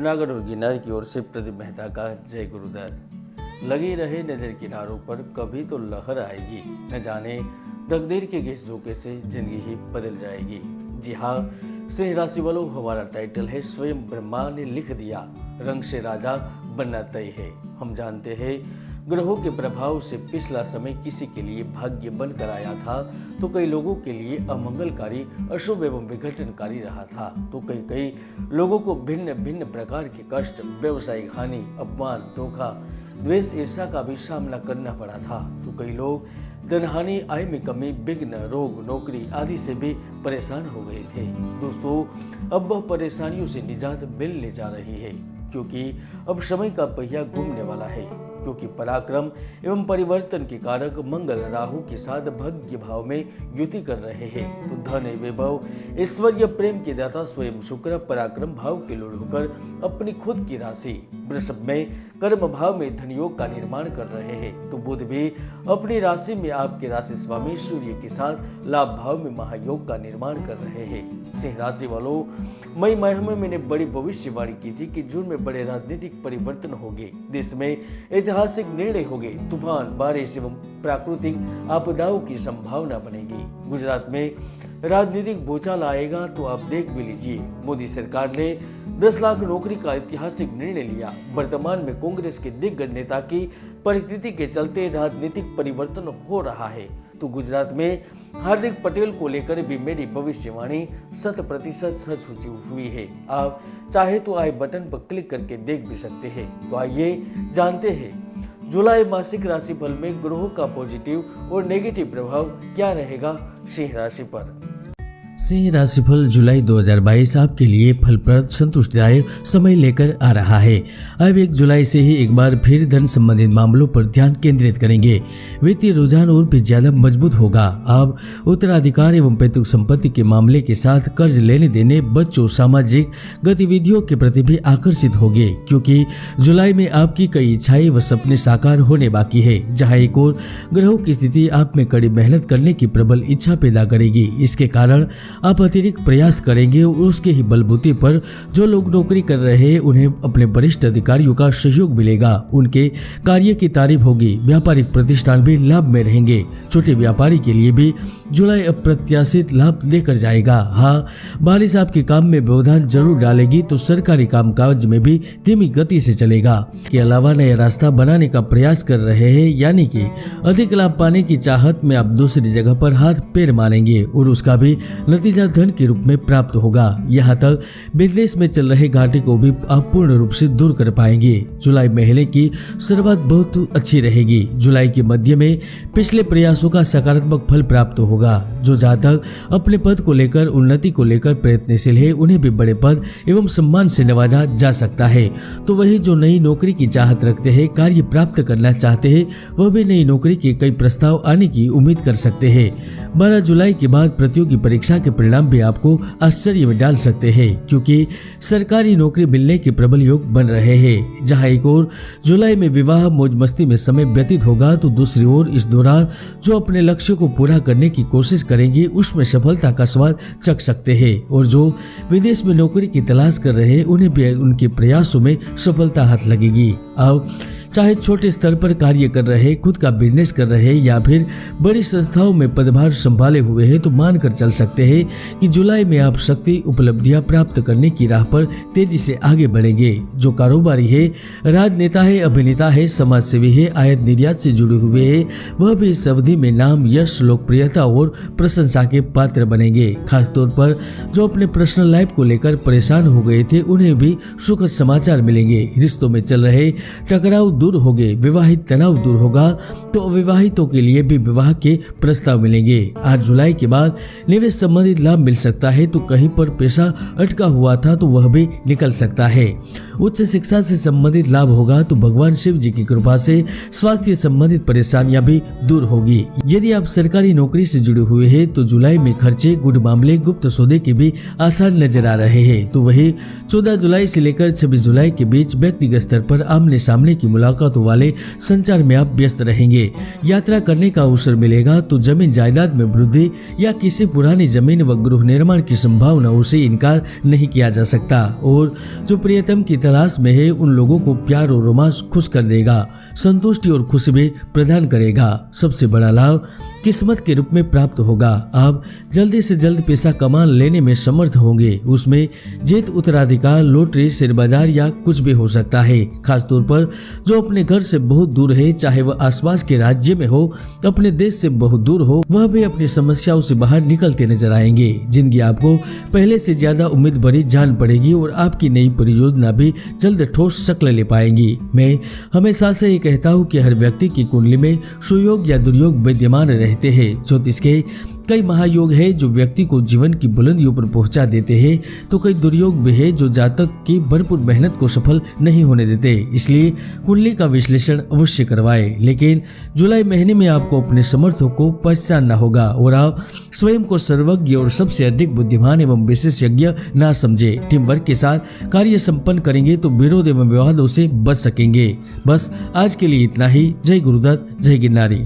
जूनागढ़ और गिरनार की ओर से प्रदीप मेहता का जय गुरुदत्त। लगी रहे नजर किनारों पर, कभी तो लहर आएगी, न जाने तकदीर के किस झोंके से जिंदगी ही बदल जाएगी। जी हाँ, सिंह राशि वालों, हमारा टाइटल है स्वयं ब्रह्मा ने लिख दिया, रंग से राजा बनना तय है। हम जानते हैं ग्रहों के प्रभाव से पिछला समय किसी के लिए भाग्य बनकर आया था तो कई लोगों के लिए अमंगलकारी, अशुभ एवं विघटनकारी रहा था। तो कई लोगों को भिन्न भिन्न प्रकार के कष्ट, व्यवसायिक हानि, अपमान, धोखा, द्वेष, ईर्ष्या का भी सामना करना पड़ा था। तो कई लोग धनहानि, आय में कमी, विघ्न, रोग, नौकरी आदि से भी परेशान हो गए थे। दोस्तों, अब वह परेशानियों से निजात मिलने जा रही है, क्योंकि अब समय का पहिया घूमने वाला है। क्योंकि पराक्रम एवं परिवर्तन के कारक मंगल राहु के साथ भाग्य भाव में युति कर रहे हैं। तो धन, वैभव, ऐश्वर्य, प्रेम के दाता स्वयं शुक्र पराक्रम भाव के लुढ़ होकर अपनी खुद की राशि वृषभ में कर्म भाव में धन योग का निर्माण कर रहे हैं। तो बुध भी अपनी राशि में आपके राशि स्वामी सूर्य के साथ लाभ भाव में महायोग का निर्माण कर रहे हैं। सिंह राशि वालों, मई माह में मैंने बड़ी भविष्यवाणी की थी कि जून में बड़े राजनीतिक परिवर्तन होंगे, देश में ऐतिहासिक निर्णय होंगे, तूफान, बारिश एवं प्राकृतिक आपदाओं की संभावना बनेगी। गुजरात में राजनीतिक भूचाल आएगा तो आप देख भी लीजिए। मोदी सरकार ने 10 लाख नौकरी का ऐतिहासिक निर्णय लिया। वर्तमान में कांग्रेस के दिग्गज नेता की परिस्थिति के चलते राजनीतिक परिवर्तन हो रहा है। तो गुजरात में हार्दिक पटेल को लेकर भी मेरी भविष्यवाणी 100% सच हुई है। आप चाहे तो आई बटन पर क्लिक करके देख भी सकते हैं। तो आइए जानते हैं जुलाई मासिक राशिफल में ग्रहों का पॉजिटिव और नेगेटिव प्रभाव क्या रहेगा सिंह राशि पर। सिंह राशिफल जुलाई 2022 आपके लिए फलप्रद, संतुष्टिदायक समय लेकर आ रहा है। अब 1 जुलाई से ही एक बार फिर धन संबंधित मामलों पर ध्यान केंद्रित करेंगे। वित्तीय रुझान और भी ज्यादा मजबूत होगा। आप उत्तराधिकार एवं पैतृक संपत्ति के मामले के साथ कर्ज लेने देने, बच्चों, सामाजिक गतिविधियों के प्रति भी आकर्षित होंगे, क्योंकि जुलाई में आपकी कई इच्छाएं व सपने साकार होने बाकी है। जहाँ एक और ग्रहों की स्थिति आप में कड़ी मेहनत करने की प्रबल इच्छा पैदा करेगी। इसके कारण आप अतिरिक्त प्रयास करेंगे और उसके ही बलबूते पर जो लोग नौकरी कर रहे हैं उन्हें अपने वरिष्ठ अधिकारियों का सहयोग मिलेगा। उनके कार्य की तारीफ होगी। व्यापारिक प्रतिष्ठान भी लाभ में रहेंगे। छोटे व्यापारी के लिए भी जुलाई अप्रत्याशित लाभ लेकर जाएगा। हाँ, बारिश आपके काम में व्यवधान जरूर डालेगी, तो सरकारी कामकाज में भी धीमी गति से चलेगा। के अलावा नया रास्ता बनाने का प्रयास कर रहे हैं, यानी कि अधिक लाभ पाने की चाहत में आप दूसरी जगह पर हाथ पैर मारेंगे और उसका भी नतीजा धन के रूप में प्राप्त होगा। यहाँ तक बिजनेस में चल रहे घाटे को भी आप पूर्ण रूप से दूर कर पाएंगे। जुलाई महीने की शुरुआत बहुत अच्छी रहेगी। जुलाई के मध्य में पिछले प्रयासों का सकारात्मक फल प्राप्त होगा। जो जातक अपने पद को लेकर, उन्नति को लेकर प्रयत्नशील है, उन्हें भी बड़े पद एवं सम्मान से नवाजा जा सकता है। तो वही जो नई नौकरी की चाहत रखते हैं, कार्य प्राप्त करना चाहते हैं, वह भी नई नौकरी के कई प्रस्ताव आने की उम्मीद कर सकते हैं। 12 जुलाई के बाद प्रतियोगी परीक्षा के परिणाम भी आपको आश्चर्य में डाल सकते हैं, क्योंकि सरकारी नौकरी मिलने के प्रबल योग बन रहे हैं। जहां एक और जुलाई में विवाह, मौज मस्ती में समय व्यतीत होगा, तो दूसरी ओर इस दौरान जो अपने लक्ष्य को पूरा करने की कोशिश करेंगे उसमें सफलता का स्वाद चख सकते हैं। और जो विदेश में नौकरी की तलाश कर रहे हैं उन्हें भी उनके प्रयासों में सफलता हाथ लगेगी। अब चाहे छोटे स्तर पर कार्य कर रहे, खुद का बिजनेस कर रहे या फिर बड़ी संस्थाओं में पदभार संभाले हुए हैं, तो मानकर चल सकते हैं कि जुलाई में आप शक्ति उपलब्धियां प्राप्त करने की राह पर तेजी से आगे बढ़ेंगे। जो कारोबारी है, राजनेता है, अभिनेता है, समाज सेवी है, आयात निर्यात से जुड़े हुए हैं, वह भी इस अवधि में नाम, यश, लोकप्रियता और प्रशंसा के पात्र बनेंगे। खासतौर पर जो अपने पर्सनल लाइफ को लेकर परेशान हो गए थे, उन्हें भी सुखद समाचार मिलेंगे। रिश्तों में चल रहे टकराव दूर होंगे, विवाहित तनाव दूर होगा, तो अविवाहितों के लिए भी विवाह के प्रस्ताव मिलेंगे। 8 जुलाई के बाद निवेश संबंधित लाभ मिल सकता है। तो कहीं पर पैसा अटका हुआ था तो वह भी निकल सकता है। उच्च शिक्षा से संबंधित लाभ होगा, तो भगवान शिव जी की कृपा से स्वास्थ्य संबंधित परेशानियां भी दूर होगी। यदि आप सरकारी नौकरी से जुड़े हुए हैं तो जुलाई में खर्चे, गुड मामले, गुप्त सौदे के भी आसार नजर आ रहे हैं। तो वही 14 जुलाई से लेकर 26 जुलाई के बीच व्यक्तिगत स्तर पर आमने सामने की मुलाकात मुलाकातों वाले संचार में आप व्यस्त रहेंगे। यात्रा करने का अवसर मिलेगा तो जमीन जायदाद में वृद्धि या किसी पुरानी जमीन व गृह निर्माण की संभावनाओं से इनकार नहीं किया जा सकता। और जो प्रियतम की तलाश में है उन लोगों को प्यार और रोमांस खुश कर देगा, संतुष्टि और खुशी भी प्रदान करेगा। सबसे बड़ा लाभ किस्मत के रूप में प्राप्त होगा। आप जल्दी से जल्द पैसा कमा लेने में समर्थ होंगे। उसमें जीत, उत्तराधिकार, लॉटरी, शेयर बाजार या कुछ भी हो सकता है। खासतौर पर जो अपने घर से बहुत दूर है, चाहे वह आसपास के राज्य में हो, अपने देश से बहुत दूर हो, वह भी अपनी समस्याओं से बाहर निकलते नजर आएंगे। जिंदगी आपको पहले से ज्यादा उम्मीद भरी जान पड़ेगी और आपकी नई परियोजना भी जल्द ठोस शक्ल ले पाएंगी। मैं हमेशा से ये कहता हूँ कि हर व्यक्ति की कुंडली में सुयोग या दुर्योग विद्यमान रहते हैं। ज्योतिष के कई महायोग है जो व्यक्ति को जीवन की बुलंदियों पर पहुंचा देते हैं, तो कई दुर्योग भी है जो जातक की भरपूर मेहनत को सफल नहीं होने देते। इसलिए कुंडली का विश्लेषण अवश्य करवाएं। लेकिन जुलाई महीने में आपको अपने समर्थों को पहचानना होगा और आप स्वयं को सर्वज्ञ और सबसे अधिक बुद्धिमान एवं विशेषज्ञ ना समझे। टीम वर्क के साथ कार्य संपन्न करेंगे तो विरोध एवं विवादों से बच सकेंगे। बस आज के लिए इतना ही। जय गुरुदत्त, जय गिरनारी।